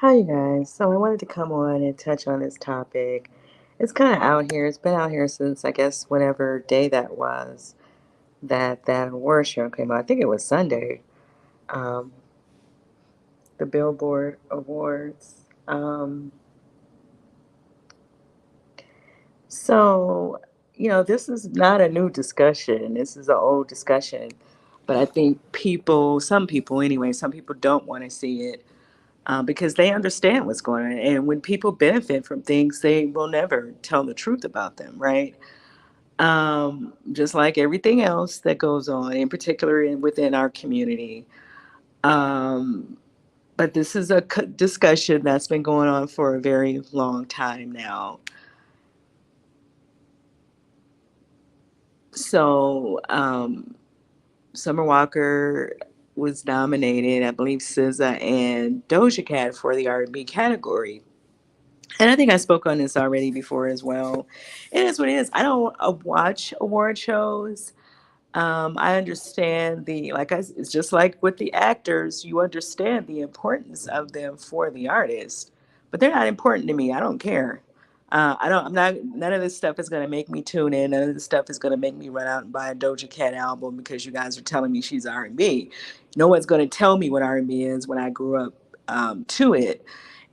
Hi, you guys. So I wanted to come on and touch on this topic. It's kind of out here. It's been out here since I guess whatever day that was that award show came out. I think it was Sunday. Um, the Billboard Awards. So this is not a new discussion. This is an old discussion, but I think some people anyway, some people don't want to see it because they understand what's going on. And when people benefit from things, they will never tell the truth about them, right? Just like everything else that goes on, in particular within our community. Um, but this is a discussion that's been going on for a very long time now. So, Summer Walker was nominated, I believe SZA and Doja Cat for the R&B category. And I think I spoke on this already before as well. It is what it is. I don't watch award shows. I understand it's just like with the actors, you understand the importance of them for the artist, but they're not important to me. I don't care. I'm not, none of this stuff is going to make me tune in. None of this stuff is going to make me run out and buy a Doja Cat album because you guys are telling me she's R&B. No one's going to tell me what R&B is when I grew up to it.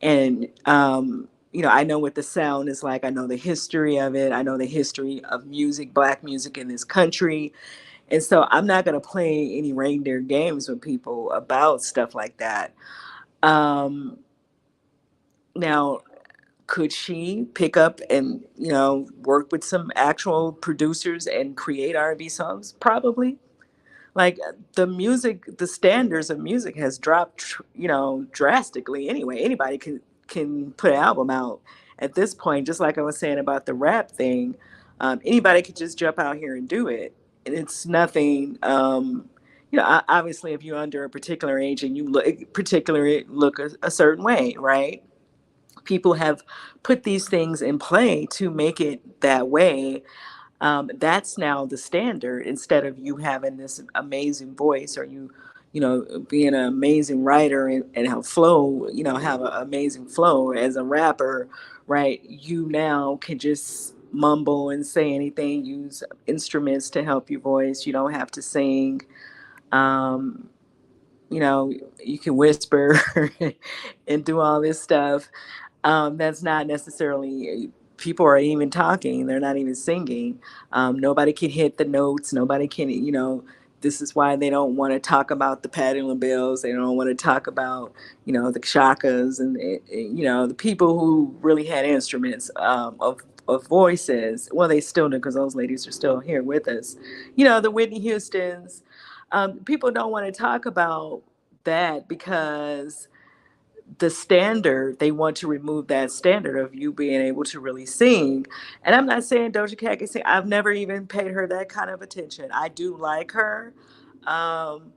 And, I know what the sound is like. I know the history of it. I know the history of music, black music in this country. And so I'm not going to play any reindeer games with people about stuff like that. Um, Now, could she pick up and, work with some actual producers and create R&B songs? Probably. Like the music, the standards of music has dropped, drastically anyway. Anybody can put an album out at this point, just like I was saying about the rap thing. Anybody could just jump out here and do it. And it's nothing, obviously if you're under a particular age and you particularly look a certain way, right? People have put these things in play to make it that way. That's now the standard instead of you having this amazing voice or being an amazing writer and have flow, have an amazing flow as a rapper, right? You now can just mumble and say anything, use instruments to help your voice. You don't have to sing. Um, you can whisper and do all this stuff. That's not necessarily, people are even talking, they're not even singing. Nobody can hit the notes, nobody can, this is why they don't want to talk about the Patti LaBelle's, they don't want to talk about, the shakas and, the people who really had instruments of voices. Well, they still do because those ladies are still here with us. The Whitney Houstons. People don't want to talk about that because the standard, they want to remove that standard of you being able to really sing. And I'm not saying Doja Cat can sing. I've never even paid her that kind of attention. I do like her. Um,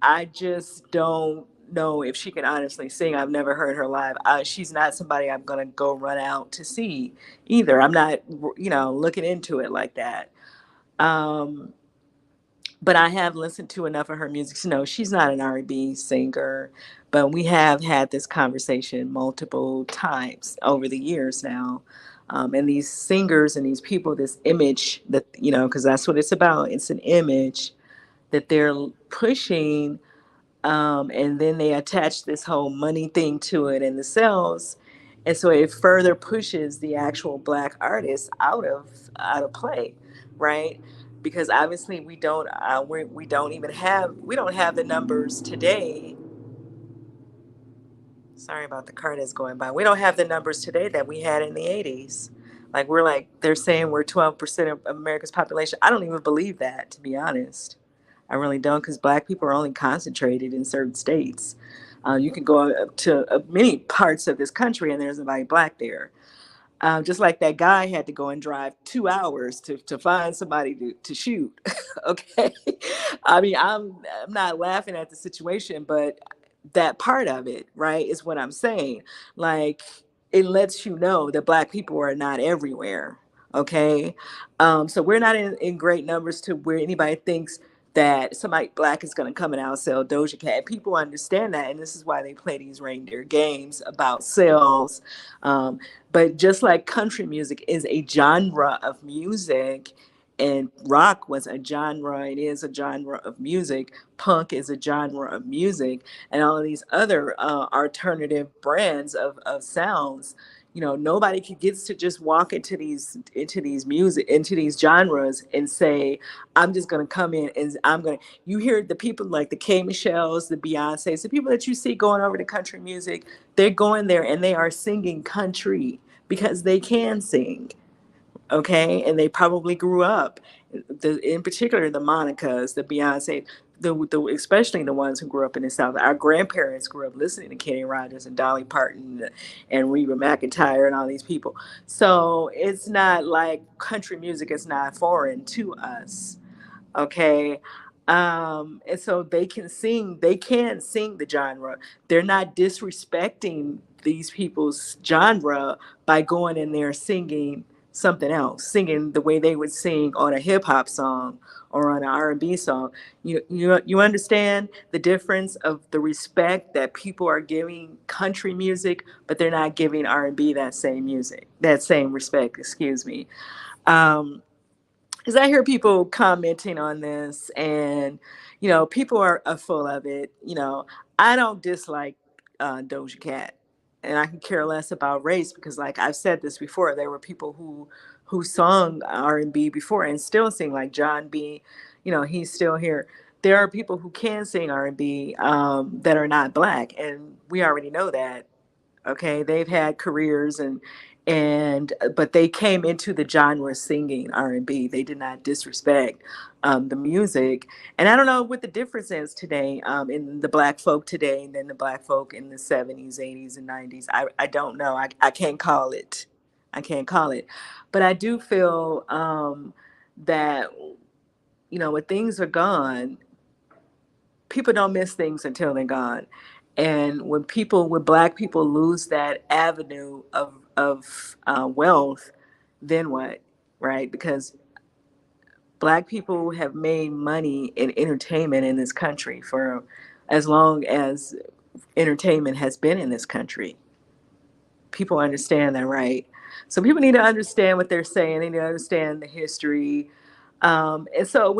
I just don't know if she can honestly sing. I've never heard her live. She's not somebody I'm going to go run out to see either. I'm not, looking into it like that. Um, but I have listened to enough of her music to know she's not an R&B singer. But we have had this conversation multiple times over the years now. And these singers and these people, this image that, because that's what it's about. It's an image that they're pushing. And then they attach this whole money thing to it and the sales. And so it further pushes the actual black artists out of play, right? Because obviously we don't even have, we don't have the numbers today. Sorry about the car that's going by. We don't have the numbers today that we had in the 80s. Like they're saying we're 12% of America's population. I don't even believe that, to be honest. I really don't, because black people are only concentrated in certain states. You can go up to many parts of this country and there's nobody black there. Just like that guy had to go and drive 2 hours to find somebody to shoot. Okay. I mean, I'm not laughing at the situation, but that part of it, right, is what I'm saying. Like, it lets you know that black people are not everywhere. Okay. So we're not in great numbers to where anybody thinks that somebody black is going to come and outsell Doja Cat. People understand that, and this is why they play these reindeer games about sales. Um, but just like country music is a genre of music, and rock was a genre, it is a genre of music. Punk is a genre of music, and all of these other alternative brands of sounds. Nobody gets to just walk into these music into these genres and say, I'm just going to come in and I'm going to. You hear the people like the K Michelles, the Beyoncés, the people that you see going over to country music, they're going there and they are singing country because they can sing. Okay, and they probably grew up. In particular, the Monicas, the Beyonce, especially the ones who grew up in the South. Our grandparents grew up listening to Kenny Rogers and Dolly Parton and Reba McEntire and all these people. So it's not like country music is not foreign to us. Okay. And so they can sing the genre. They're not disrespecting these people's genre by going in there singing something else, singing the way they would sing on a hip hop song or on an R&B song. You understand the difference of the respect that people are giving country music, but they're not giving R&B that same respect, excuse me. Um, because I hear people commenting on this, and people are full of it. I don't dislike Doja Cat, and I can care less about race because, like I've said this before, there were people who sung R&B before and still sing, like John B. He's still here. There are people who can sing R&B that are not black, and we already know that. Okay, they've had careers, and but they came into the genre singing R&B. They did not disrespect the music. And I don't know what the difference is today in the black folk today and then the black folk in the 70s, 80s, and 90s. I don't know. I can't call it. I can't call it. But I do feel that when things are gone, people don't miss things until they're gone. And when black people lose that avenue of wealth, then what, right? Because black people have made money in entertainment in this country for as long as entertainment has been in this country. People understand that, right? So people need to understand what they're saying. They need to understand the history. And so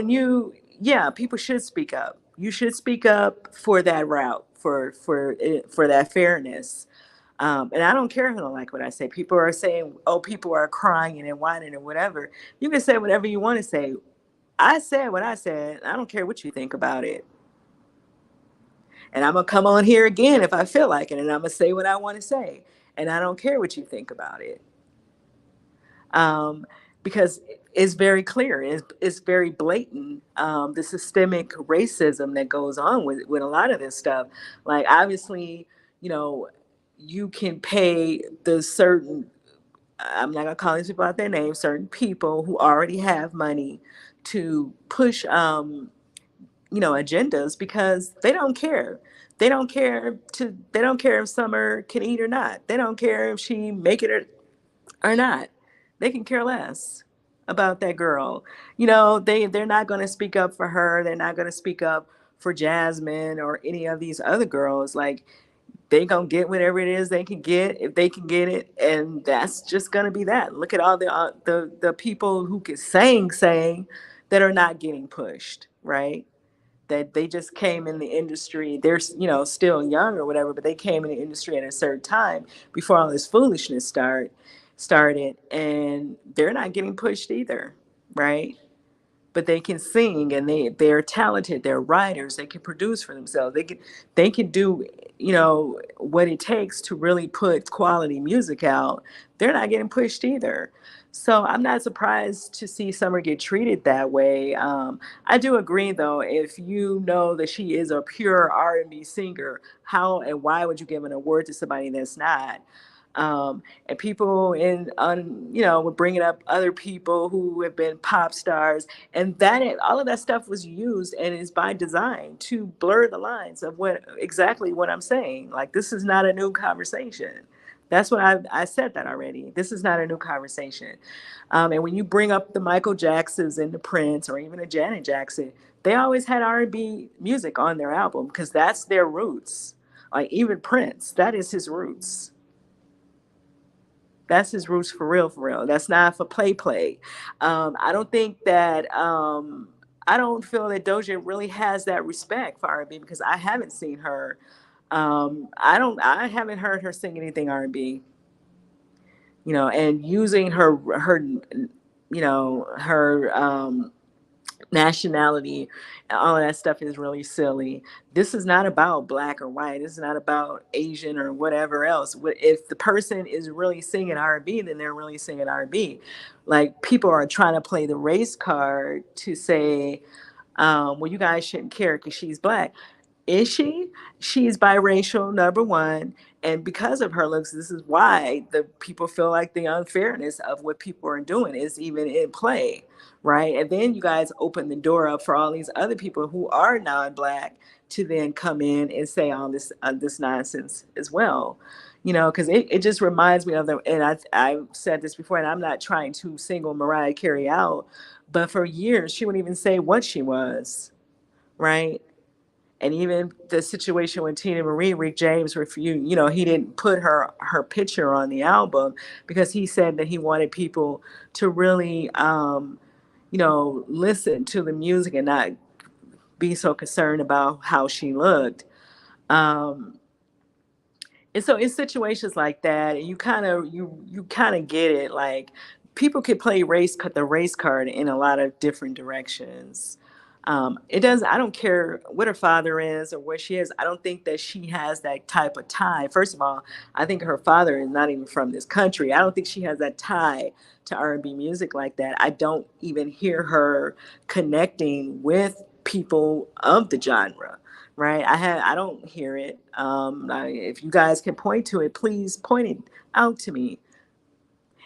yeah, people should speak up. You should speak up for that route, for that fairness. And I don't care if you don't like what I say. People are saying, "Oh, people are crying and whining and whatever." You can say whatever you want to say. I said what I said. I don't care what you think about it. And I'm gonna come on here again if I feel like it, and I'm gonna say what I want to say. And I don't care what you think about it. um, because it's very clear, it's very blatant, the systemic racism that goes on with a lot of this stuff. Like, obviously, you know, you can pay the certain, I'm not gonna call these people out their names, certain people who already have money to push, agendas because they don't care. They don't care if Summer can eat or not. They don't care if she make it or not. They can care less about that girl. They're not going to speak up for her. They're not going to speak up for Jasmine or any of these other girls. Like, they gonna get whatever it is they can get if they can get it, and that's just gonna be that. Look at all the people who can sing that are not getting pushed, right? That they just came in the industry. They're still young or whatever, but they came in the industry at a certain time before all this foolishness started, and they're not getting pushed either, right? But they can sing, and they're talented. They're writers. They can produce for themselves. They can do what it takes to really put quality music out. They're not getting pushed either. So I'm not surprised to see Summer get treated that way. I do agree, though. If you know that she is a pure R&B singer, how and why would you give an award to somebody that's not? And people were bringing up other people who have been pop stars, and all of that stuff was used and is by design to blur the lines of what I'm saying. Like, this is not a new conversation. That's what I said that already. This is not a new conversation. And when you bring up the Michael Jacksons and the Prince or even a Janet Jackson, They always had R&B music on their album because that's their roots. Like even Prince, that is his roots. That's his roots for real, for real. That's not for play play. I don't think that I don't feel that Doja really has that respect for R&B because I haven't seen her. I haven't heard her sing anything R&B. And using her nationality and all of that stuff is really silly. This is not about black or white. This is not about Asian or whatever else. If the person is really singing R&B, then they're really singing R&B. Like people are trying to play the race card to say, well, you guys shouldn't care because she's black. Is she? She's biracial, number one. And because of her looks, this is why the people feel like the unfairness of what people are doing is even in play, right? And then you guys open the door up for all these other people who are non-black to then come in and say all this nonsense as well. Because it just reminds me of them. And I've said this before, and I'm not trying to single Mariah Carey out, but for years she wouldn't even say what she was, right? And even the situation with Tina Marie, Rick James refused. He didn't put her picture on the album because he said that he wanted people to really, listen to the music and not be so concerned about how she looked. Um, and so in situations like that, you kind of get it. Like people could play the race card in a lot of different directions. It does. I don't care what her father is or where she is. I don't think that she has that type of tie. First of all, I think her father is not even from this country. I don't think she has that tie to R&B music like that. I don't even hear her connecting with people of the genre, right? I don't hear it. If you guys can point to it, please point it out to me.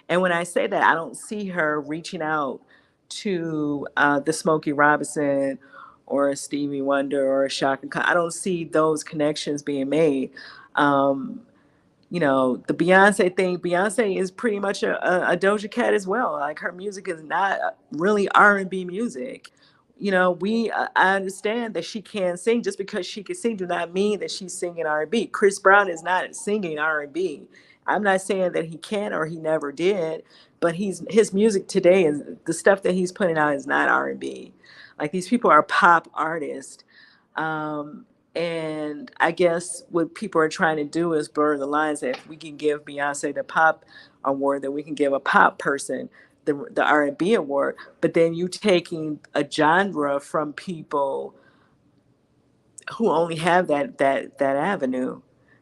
And when I say that, I don't see her reaching out to the Smokey Robinson or a Stevie Wonder or a Shaka Khan. I don't see those connections being made. Um, the Beyonce thing, Beyonce is pretty much a Doja Cat as well. Like her music is not really R&B music. I understand that she can sing. Just because she can sing do not mean that she's singing R&B. Chris Brown is not singing R&B. I'm not saying that he can or he never did, but his music today is the stuff that he's putting out is not R&B. Like these people are pop artists. Um, and I guess what people are trying to do is blur the lines. That if we can give Beyonce the pop award, that we can give a pop person the R&B award. But then you taking a genre from people who only have that avenue,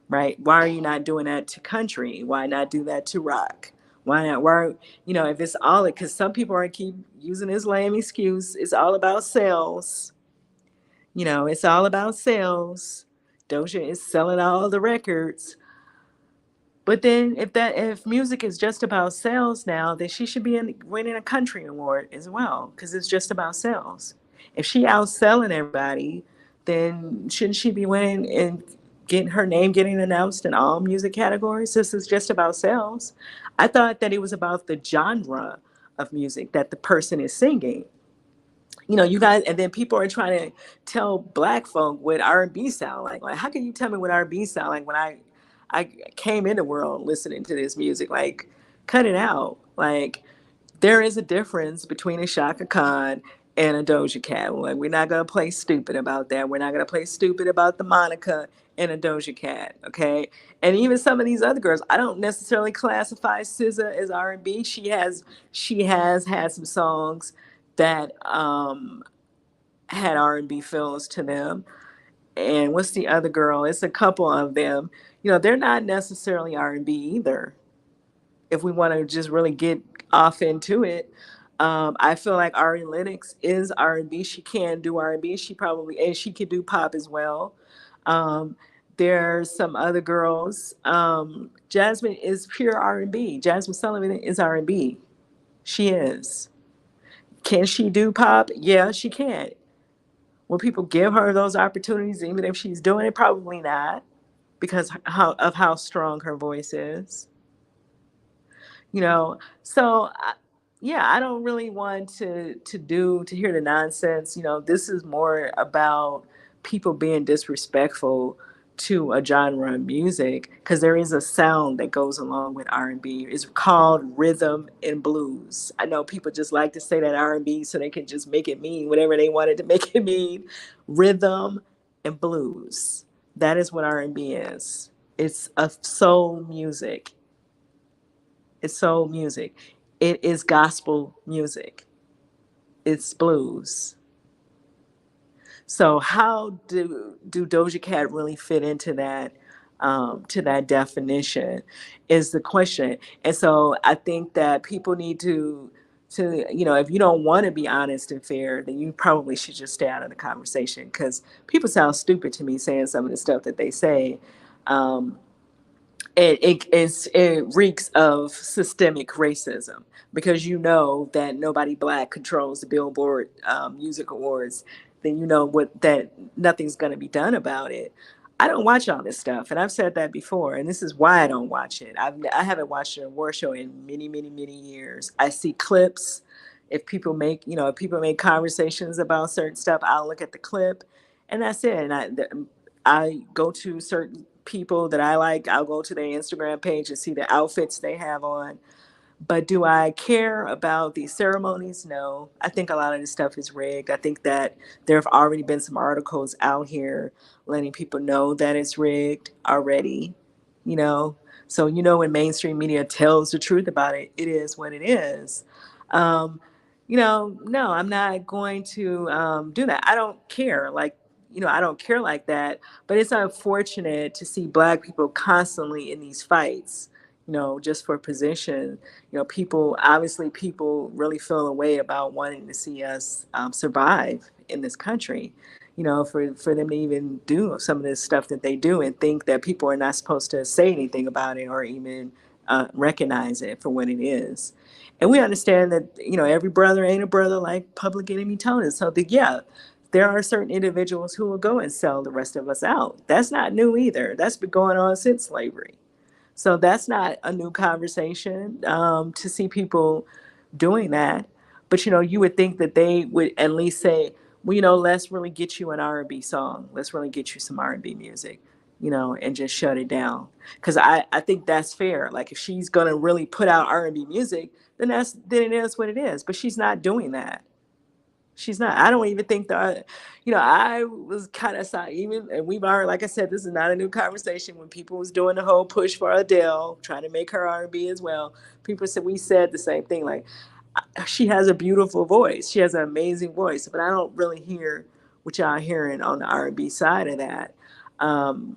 right? Why are you not doing that to country? Why not do that to rock? Why not? Why, if it's all it, because some people are keep using this lame excuse. It's all about sales. It's all about sales. Doja is selling all the records. But then if music is just about sales now, then she should be winning a country award as well because it's just about sales. If she outselling everybody, then shouldn't she be winning and getting her name getting announced in all music categories? This is just about sales. I thought that it was about the genre of music that the person is singing. You guys, and then people are trying to tell black folk what R&B sound like. Like, how can you tell me what R&B sound like when I came in the world listening to this music? Like, cut it out. Like, there is a difference between a Shaka Khan and a Doja Cat. Like, we're not gonna play stupid about that. We're not gonna play stupid about the Monica and a Doja Cat. Okay, and even some of these other girls, I don't necessarily classify SZA as R&B. She has had some songs that had R&B feels to them. And what's the other girl? It's a couple of them. They're not necessarily R&B either. If we want to just really get off into it, I feel like Ari Lennox is R&B. She can do R&B. She could do pop as well. Um, there's some other girls. Jasmine is pure R&B. Jasmine Sullivan is R&B. She is. Can she do pop? Yeah, she can. Will people give her those opportunities even if she's doing it? Probably not, because of how strong her voice is. So yeah, I don't really want to hear the nonsense. This is more about people being disrespectful to a genre of music, because there is a sound that goes along with R&B. It's called rhythm and blues. I know people just like to say that R&B so they can just make it mean whatever they wanted to make it mean. Rhythm and blues. That is what R&B is. It's a soul music. It's soul music. It is gospel music. It's blues. So how do Doja Cat really fit into that, to that definition, is the question. And so I think that people need to if you don't want to be honest and fair, then you probably should just stay out of the conversation, because people sound stupid to me saying some of the stuff that they say. Um, it reeks of systemic racism, because you know that nobody black controls the Billboard Music Awards. Then you know what that nothing's going to be done about it. I don't watch all this stuff, and I've said that before, and this is why I don't watch it. I haven't watched an award show in many, many, many years. I see clips. If people make conversations about certain stuff, I'll look at the clip, and that's it. And I go to certain people that I like. I'll go to their Instagram page and see the outfits they have on. But do I care about these ceremonies? No. I think a lot of this stuff is rigged. I think that there have already been some articles out here letting people know that it's rigged already, you know. So, when mainstream media tells the truth about it, it is what it is. Um, no, I'm not going to do that. I don't care. I don't care like that. But it's unfortunate to see Black people constantly in these fights, just for position. People really feel a way about wanting to see us survive in this country. For them to even do some of this stuff that they do and think that people are not supposed to say anything about it or even recognize it for what it is. And we understand that every brother ain't a brother, like Public Enemy told us. So yeah, there are certain individuals who will go and sell the rest of us out. That's not new either. That's been going on since slavery. So that's not a new conversation, to see people doing that. But you would think that they would at least say, well, let's really get you an R&B song. Let's really get you some R&B music, and just shut it down. Because I think that's fair. Like, if she's gonna really put out R&B music, then it is what it is. But she's not doing that. She's not. I don't even think that, I was kind of even, and we've already, like I said, this is not a new conversation. When people was doing the whole push for Adele, trying to make her R&B as well, we said the same thing. Like, she has a beautiful voice. She has an amazing voice, but I don't really hear what y'all hearing on the R&B side of that. Um,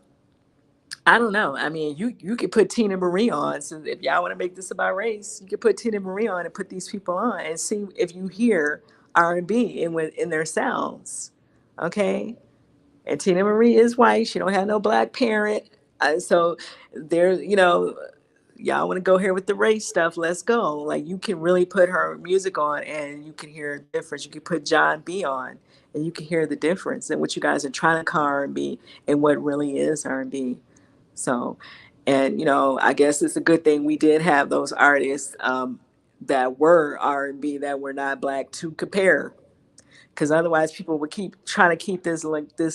I don't know. I mean, you could put Tina Marie on. So if y'all want to make this about race, you could put Tina Marie on and put these people on and see if you hear R&B in their sounds. Okay, and Tina Marie is white. She don't have no black parent. So there, y'all want to go here with the race stuff? Let's go. Like, you can really put her music on and you can hear the difference. You can put John B on and you can hear the difference in what you guys are trying to call R&B and what really is R&B. So, and I guess it's a good thing we did have those artists, that were R&B that were not black to compare, because otherwise people would keep trying to keep this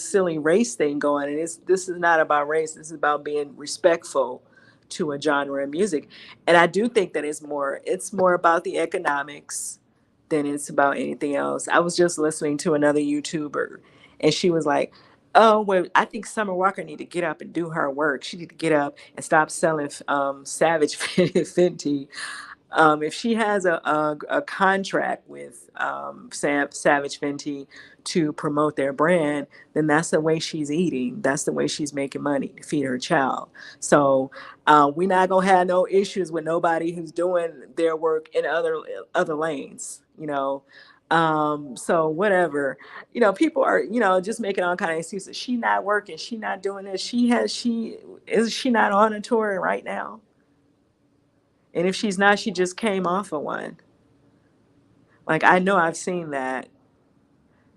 silly race thing going, and this is not about race. This is about being respectful to a genre of music. And I do think that it's more about the economics than it's about anything else. I was just listening to another YouTuber, and she was like, oh, well, I think Summer Walker need to get up and do her work. She need to get up and stop selling Savage Fenty. If she has a contract with Savage Fenty to promote their brand, then that's the way she's eating. That's the way she's making money to feed her child. So we're not gonna have no issues with nobody who's doing their work in other lanes. So whatever. People are just making all kind of excuses. She not working. She not doing this. She not on a tour right now? And if she's not, she just came off of one. Like, I know I've seen that.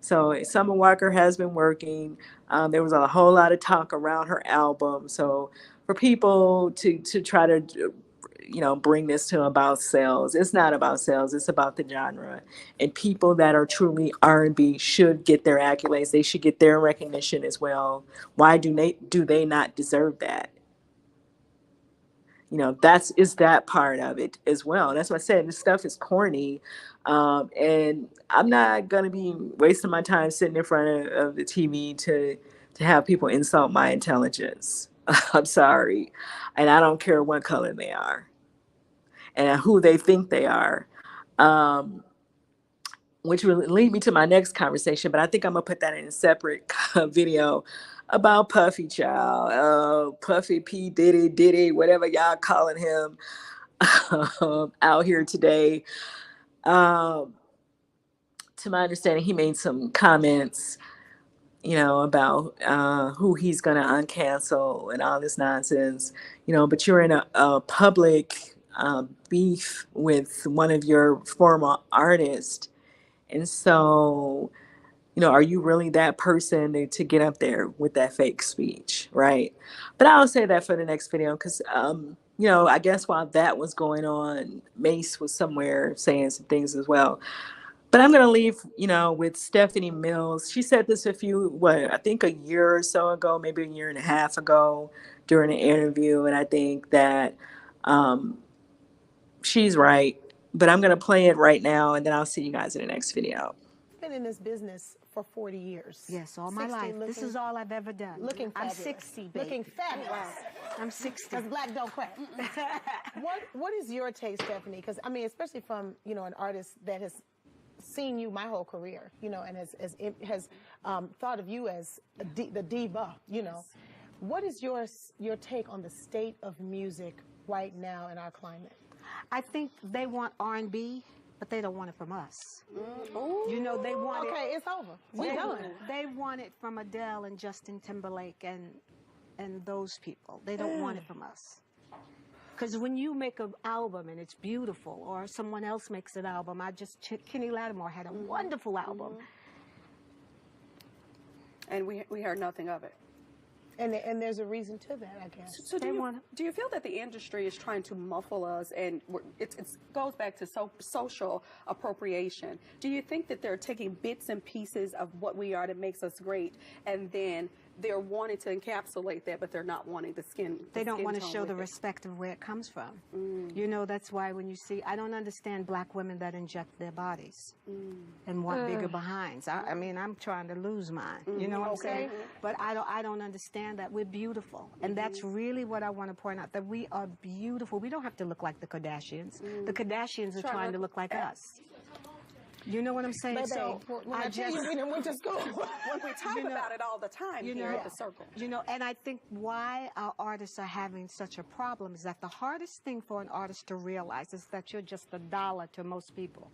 So Summer Walker has been working. There was a whole lot of talk around her album. So for people to try to bring this to about sales. It's not about sales. It's about the genre. And people that are truly R&B should get their accolades. They should get their recognition as well. Why do they not deserve that? That's is that part of it as well. That's what I said. This stuff is corny, and I'm not gonna be wasting my time sitting in front of the TV to have people insult my intelligence. I'm sorry, and I don't care what color they are and who they think they are. Um, which will lead me to my next conversation, but I think I'm gonna put that in a separate video about Puffy Child, Puffy P Diddy, whatever y'all calling him, out here today. Um, to my understanding, he made some comments, about who he's gonna uncancel and all this nonsense, but you're in a public beef with one of your former artists. And so, are you really that person to get up there with that fake speech, right? But I'll say that for the next video because, I guess while that was going on, Mace was somewhere saying some things as well. But I'm going to leave, with Stephanie Mills. She said this I think a year or so ago, maybe a year and a half ago during an interview. And I think that she's right. But I'm going to play it right now, and then I'll see you guys in the next video. Been in this business for 40 years. Yes, all my life. This is all I've ever done. Looking fabulous. I'm 60, baby. Looking fabulous. Wow. I'm 60. Because black don't crack. What is your take, Stephanie? Because, I mean, especially from, an artist that has seen you my whole career, and has thought of you as the diva, What is your take on the state of music right now in our climate? I think they want R&B, but they don't want it from us. Mm. They want it. Okay, it's over. We're done. They want it from Adele and Justin Timberlake and those people. They don't want it from us. Because when you make an album and it's beautiful, or someone else makes an album, Kenny Lattimore had a wonderful album. And we heard nothing of it. And there's a reason to that, I guess. So do you feel that the industry is trying to muffle us, and it goes back to social appropriation? Do you think that they're taking bits and pieces of what we are that makes us great, and then they're wanting to encapsulate that, but they're not wanting the skin? They don't want to show the respect of where it comes from. That's why when you see, I don't understand black women that inject their bodies and want bigger behinds. I mean, I'm trying to lose mine. You know what I'm saying? But I don't understand that. We're beautiful. And that's really what I want to point out, that we are beautiful. We don't have to look like the Kardashians. The Kardashians are trying to look like us. You know what I'm saying? Baby, So when I tell you we went to school. When we talk about it all the time here at the Circle. And I think why our artists are having such a problem is that the hardest thing for an artist to realize is that you're just a dollar to most people.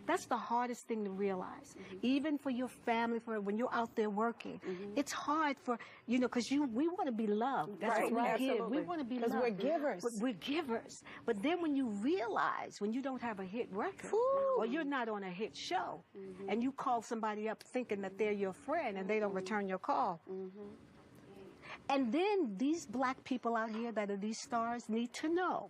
That's the hardest thing to realize. Even for your family, when you're out there working, it's hard for, because we want to be loved. That's what we give. We want to be loved. Because we're givers. We're givers. But then when you realize, when you don't have a hit record, or you're not on a hit show, and you call somebody up thinking that they're your friend and they don't return your call. And then these black people out here that are these stars need to know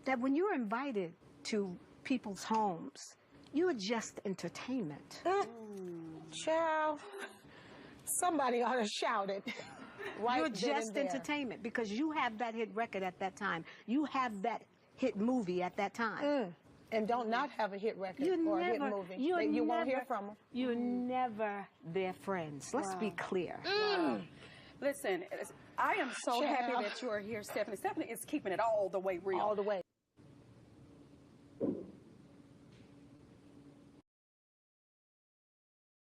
that when you're invited to people's homes, you're just entertainment. Child, somebody ought to shout it. You're just entertainment because you have that hit record at that time. You have that hit movie at that time. And don't not have a hit record or a hit movie. You won't hear from them. You're never their friends. Let's be clear. Listen, I am so happy that you are here, Stephanie. Stephanie is keeping it all the way real. All the way.